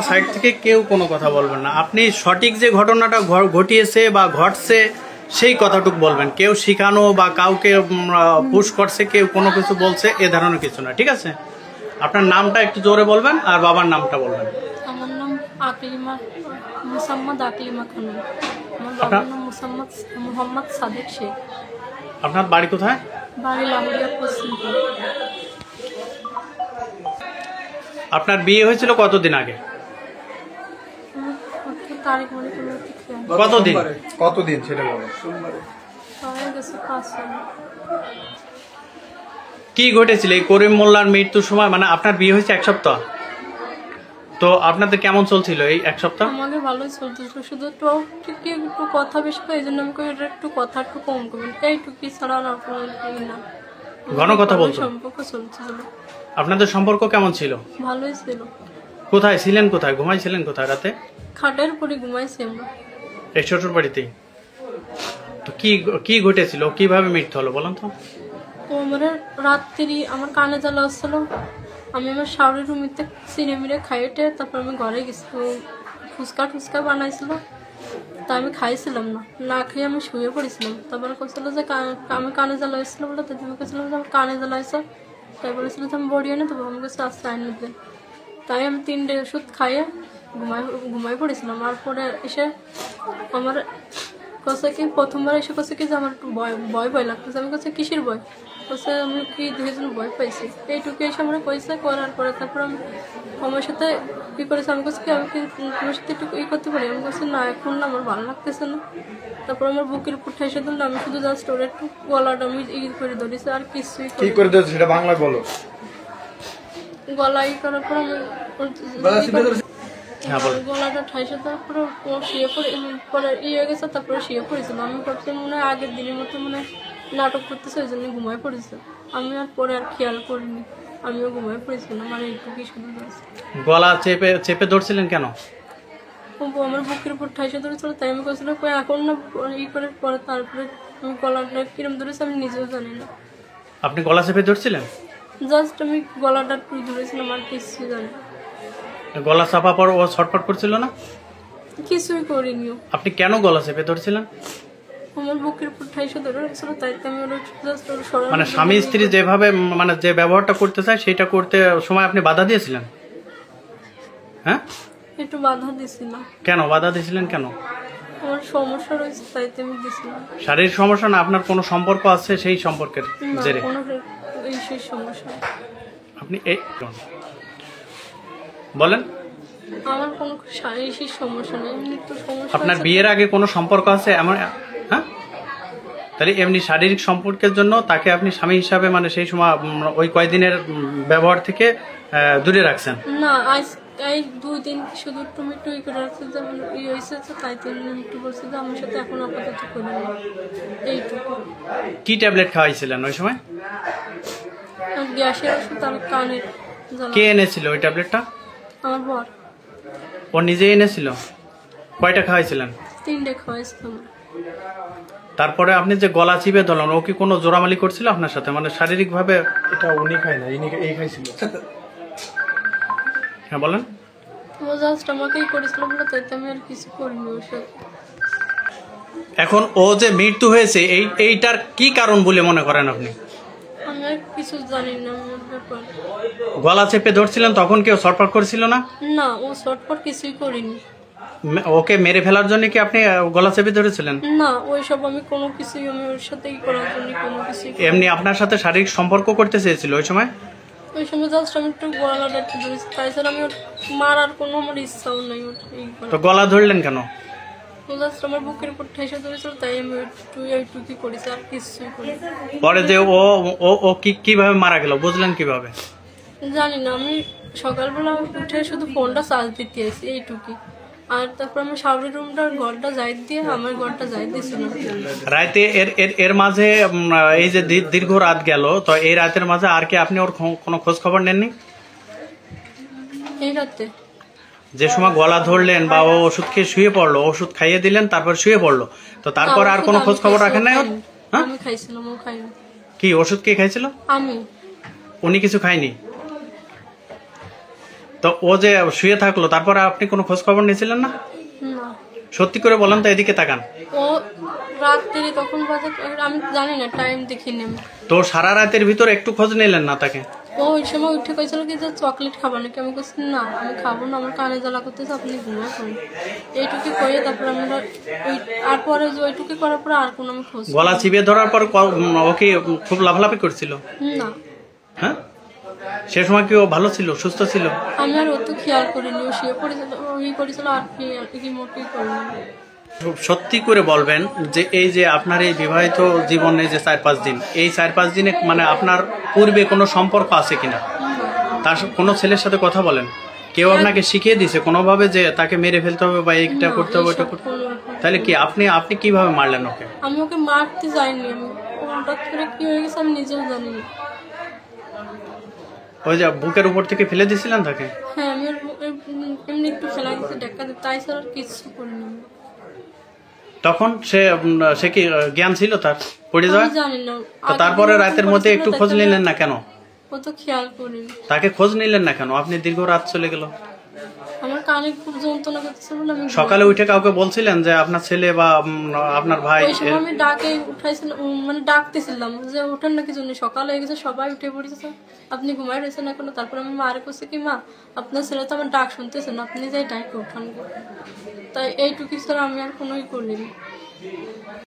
Side থেকে কেউ কোনো কথা বলবেন না। আপনি সঠিক যে ঘটনাটা ঘটিয়েছে বা ঘটছে সেই কথাটুকু বলবেন। কেউ শিখানো বা কাউকে পুশ করছে, কেউ কোনো কিছু বলছে, এ ধরনের কিছু না, ঠিক আছে? আপনার নামটা একটু জোরে বলবেন আর বাবার নামটা বলবেন। আমার নাম আকলিমা, মুসাম্মদ আকলিমা খানম। আমার বাবার নাম মোহাম্মদ সাদেক শেখ। আপনার বাড়ি কোথায়? বাড়ি লাহোরিয়া পশ্চিমপুর। আপনার বিয়ে হয়েছিল কতদিন আগে? তারিখ মনে কতদিন সেটা বলো। কি ঘটেছিল এই করিম মোল্লার মৃত্যুর সময়? মানে আপনার বিয়ে হয়েছে 1 সপ্তাহ, তো আপনাদের কেমন চলছিল এই 1 সপ্তাহ? আমাদের ভালোই চলতেছিল, শুধু একটু কথা বেশি হয়, এই জন্য আমি একটু কথা একটু কম করবেন, এইটুকুই ছাড়া আর আপনার না। ঘন কথা বলতো? সম্পর্ক চলছিল। আপনাদের সম্পর্ক কেমন ছিল? ভালোই ছিল। কোথায় ছিলেন, কোথায় ঘুমাইছিলেন, কোথায় রাতে? খাটের উপরে ঘুমাইছি আমরা, এই শ্বশুর বাড়িতেই। তো কি ঘটেছিল, কিভাবে মৃত্যু হলো বলেন তো? তো আমার রাত্রি আমার কানে জ্বালা আসছিল, আমি আমার শাওরের রুমিতে চিনে মিরে খাইটে তারপর আমি ঘরে গেছি। ফুচকা বানাইছিল, তা আমি খাইছিলাম না খেয়ে আমি শুয়ে পড়েছিলাম। তারপরে বলছিল যে আমি কানে জ্বালা হয়েছিল বলে, তো আমি বলছিলাম যে আমার কানে জ্বালা হয়েছে, তাই বলেছিল যে আমি বড়ি এনে দেবো। আমি কাছে আসতে আইন দিন, তাই আমি 3টে ওষুধ খাইয়ে ঘুমাই পড়েছিলাম। আর পরে এসে আমার কাছে কি প্রথমবার এসে কাছে কি যে আমার একটু ভয় লাগতেছে। আমি কাছে কিসের ভয় কাছে, আমি কি দুজন ভয় পাইছি, এইটুকু এসে আমরা কইছে। করার পরে তারপর আমি আমার সাথে কি করেছে, আমি কাছে কি আমি কি তোমার সাথে একটু করতে পারি? আমি কাছে না, এখন না, আমার ভালো লাগতেছে না। তারপর আমার বুকের উপর ঠাইসে দিল, আমি শুধু জাস্ট ওর একটু গলাটা আমি করে ধরেছি, আর কিছুই কি করে দিয়েছে সেটা বাংলায় বলো। গলায় করার পর আমি গলাটা ঠাইসে, তারপরে শুয়ে পরে হয়ে গেছে। তারপরে শুয়ে পড়েছিল। আমি ভাবছি মনে হয় আগের দিনের মতো মনে নাটক করতেছে, ওই জন্য ঘুমায় পড়েছে। আমি আর পরে আর খেয়াল করিনি, আমিও ঘুমায় পড়েছিলাম। মানে এইটুকুই শুধু গলা চেপে ধরছিলেন কেন? আমার বুকের উপর ঠাইসে ধরেছিল, তাই আমি বলছিলাম এখন না করে পরে তারপরে আমি গলাটা কিরম ধরেছি আমি নিজেও জানি না। আপনি গলা চেপে ধরছিলেন? জাস্ট আমি গলাটা একটু ধরেছিলাম, আর কিছু জানি না। গলা চাপা পর ও ছটফট করছিল না? কিছুই করিনিও। আপনি কেন গলা চেপে ধরছিলেন? আমার বুকের উপর ঠাইসে ধরে রাখছিল, তাই আমি মানে স্বামী স্ত্রী যেভাবে মানে যে ব্যবহারটা করতে চায় সেটা করতে সময় আপনি বাধা দিয়েছিলেন? হ্যাঁ, একটু বাধা দিছিলাম। কেন বাধা দিয়েছিলেন? কেন? আমার সমস্যা রয়েছে, তাই আমি দিছিলাম। শারীরিক সমস্যা না, আপনার কোনো সম্পর্ক আছে সেই সম্পর্কের জেরে? কোনো সেই সমস্যা আপনি এই বলেন। আমার কোনো শারীরিক সমস্যা নেই, এমনি একটু সমস্যা। আপনার বিয়ের আগে কোনো সম্পর্ক আছে এমন? হ্যাঁ, তাহলে এমনি শারীরিক সম্পর্কের জন্য তাকে আপনি স্বামী হিসাবে মানে সেই সময় ওই কয়দিনের ব্যবহার থেকে দূরে রাখছেন? না, এই 2 দিন শুধু একটু করে রাখছে, যেমন হয়েছে, তাই একটু বলছে যে আমার সাথে এখন আপাতত করে না, এইটুকু। কি ট্যাবলেট খাওয়াইছিলেন ওই সময়? গ্যাসের ওষুধ আর কানের জ্বালা। কে এনেছিল ওই ট্যাবলেটটা? আমার বর। ও নিজেই এনেছিল? কয়টা খাওয়াইছিলেন? 3টে খাওয়াইছিলাম। তারপরে আপনি যে গলা চিপে ধরলেন, ও কি কোনো জোরামালি করছিল আপনার সাথে, মানে শারীরিক ভাবে? এটা উনি খায় না, এই খাইছিল। হ্যাঁ বলেন। ও জাস্ট আমাকেই করেছিল বলে, তাই আমি আর কিছু করিনি ওর সাথে। এখন ও যে মৃত্যু হয়েছে এইটার কি কারণ বলে মনে করেন আপনি? আমি আর কিছু জানি না ব্যাপার। গলা চেপে ধরছিলেন তখন কেউ ছটফট করছিল না? না, ও ছটফট কিছুই করিনি। ওকে মেরে ফেলার জন্য কি আপনি গলা চেপে ধরেছিলেন? না, ওইসব আমি কোনো কিছুই, আমি ওর সাথেই করার জন্য কোনো কিছুই। এমনি আপনার সাথে শারীরিক সম্পর্ক করতে চেয়েছিল ওই সময়? ওই সময় জাস্ট আমি একটু গলাটা একটু ধরেছি, তাই ছাড়া আমি ওর মারার কোনো আমার ইচ্ছাও নাই। তো গলা ধরলেন কেন? ও জাস্ট আমার বুকের উপর ঠেসে ধরেছিল, তাই আমি এইটুকুই করেছি, আর কিছুই করি। পরে যে ও কিভাবে মারা গেল বুঝলেন কিভাবে? জানি না, আমি সকালবেলা উঠে শুধু ফোনটা চার্জ দিতে আসি, এইটুকুই। আর তারপর আমি শাওরের রুমটার ঘরটা যাইত দিয়ে আমার ঘরটা যাইত দিয়েছিলাম রাতে। এর মাঝে এই যে দীর্ঘ রাত গেল, তো এই রাতের মাঝে আর কি আপনি ওর কোনো খোঁজ খবর নেননি? এই রাতে যে সময় গলা ধরলেন বা ও ওষুধ খেয়ে শুয়ে পড়লো, ওষুধ খাইয়ে দিলেন তারপর শুয়ে পড়লো, তো তারপর আর কোনো খোঁজ খবর রাখেন নাই? আমি খাইছিলাম, ও খাইনি। কি ওষুধ কে খাইছিল? আমি। উনি কিছু খায়নি? তো ও যে শুয়ে থাকলো তারপরে আপনি কোনো খোঁজ খবর নিয়েছিলেন না? না, সত্যি করে বলেন তো, এদিকে তাকান। ও রাত্রি তখন বাজে, আমি জানি না, টাইম দেখিনি আমি। তো সারা রাতের ভিতর একটু খোঁজ নিলেন না তাকে? ও ওই সময় উঠে কইছিল কি যে চকলেট খাবার নাকি, আমি বলছি না আমি খাবো না, আমার কানে জ্বালা করতেছে, আপনি ঘুমিয়ে পড়ুন। এইটুকু করে তারপরে আমরা আর পরে যে ওইটুকু করার পরে আর কোনো আমি খোঁজ গলা চিবিয়ে ধরার পর ও কি খুব লাফালাফি করছিল? না, হ্যাঁ, সে সময় কি ও ভালো ছিল, সুস্থ ছিল? আমি আর অত খেয়াল করিনি, ও শুয়ে পড়েছিল, ওই করেছিল, আর কি মোটেই করিনি। সত্যি করে বলবেন যে এই যে আপনার এই বিবাহিত জীবনে যে 4-5 দিন, এই 4-5 দিনে মানে আপনার পূর্বে কোনো সম্পর্ক আছে কিনা? তার কোনো ছেলের সাথে কথা বলেন? কেউ আপনাকে শিখিয়ে দিছে কোনোভাবে যে তাকে মেরে ফেলতে হবে বা এইটা করতে হবে ওইটা করতে হবে? তাহলে কি আপনি কিভাবে মারলেন ওকে? আমি ওকে মারতে যাইনি, আমি হঠাৎ করে কি হয়ে গেছে আমি নিজেও জানি না। ওই যে বুকের উপর থেকে ফেলে দিয়েছিলেন তাকে? হ্যাঁ, আমি এমনি একটু ফেলা গেছি দেখা যায়, তাই ছাড়া আর কিছু করিনি আমি। তখন সে কি জ্ঞান ছিল তার পড়ে যাওয়া? আমি জানি না। তো তারপরে রাতের মধ্যে একটু খোঁজ নিলেন না কেন? ও তো খেয়াল করিনি। তাকে খোঁজ নিলেন না কেন? আপনি দীর্ঘ রাত চলে গেল। আমার কানে খুব যন্ত্রণা করতেছে বলে আমি সকালে উঠে কাউকে বলছিলেন যে আপনার ছেলে বা আপনার ভাই? ওই সময় আমি ডাকে উঠাইছিলাম, মানে ডাকতেছিলাম যে ওঠেন না কিছু নেই, সকাল হয়ে গেছে, সবাই উঠে পড়েছে, আপনি ঘুমাই রয়েছেন এখনো। তারপর আমি মারে করছি কি মা আপনার ছেলে তো আমার ডাক শুনতেছেন, আপনি যাই ডাকে উঠান। তাই এইটুকু ছাড়া আমি আর কোনোই করিনি।